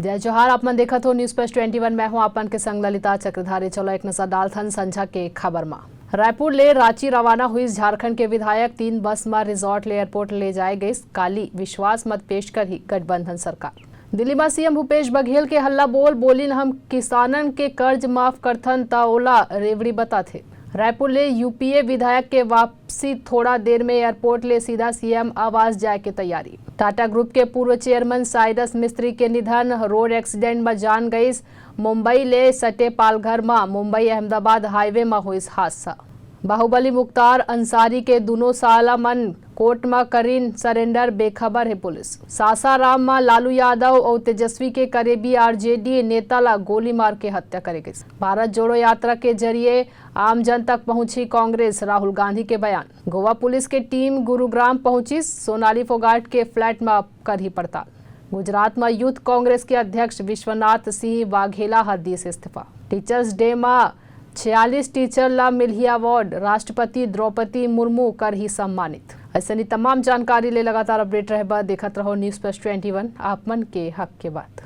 जय जोहार। आप मन देखत हो न्यूज प्लस 21। मैं हूं आपन के संग ललिता चक्रधारी। चलो एक नजर डालथन संझा के खबर में। रायपुर ले रांची रवाना हुई झारखंड के विधायक 3 बस में रिजॉर्ट ले एयरपोर्ट ले जाए गई। काली विश्वास मत पेश कर ही गठबंधन सरकार। दिल्ली में सीएम भूपेश बघेल के हल्ला बोलिन हम किसानन के कर्ज माफ करथन ता ओला रेवड़ी बता थे। रायपुर ले यूपीए विधायक के वापसी थोड़ा देर में एयरपोर्ट ले सीधा सीएम आवास जाए के तैयारी। टाटा ग्रुप के पूर्व चेयरमैन साइरस मिस्त्री के निधन, रोड एक्सीडेंट में जान गई। मुंबई ले सटे पालघर में मुंबई अहमदाबाद हाईवे में हुई हादसा। बाहुबली मुख्तार अंसारी के दोनों साला मन कोर्ट में करीन सरेंडर, बेखबर है पुलिस। सासाराम में लालू यादव और तेजस्वी के करीबी आरजेडी नेता ला गोली मार के हत्या करे गई। भारत जोड़ो यात्रा के जरिए आम जन तक पहुंची कांग्रेस, राहुल गांधी के बयान। गोवा पुलिस की टीम गुरुग्राम पहुंची, सोनाली फोगाट के फ्लैट में कर ही पड़ताल। गुजरात में यूथ कांग्रेस के अध्यक्ष विश्वनाथ सिंह वाघेला हर दिए से इस्तीफा। टीचर्स डे में 46 टीचर ला मिली अवार्ड, राष्ट्रपति द्रौपदी मुर्मू कर ही सम्मानित। ऐसे तमाम जानकारी ले लगातार अपडेट रहे देखत रहो न्यूज प्लस 21, आप मन के हक के बात।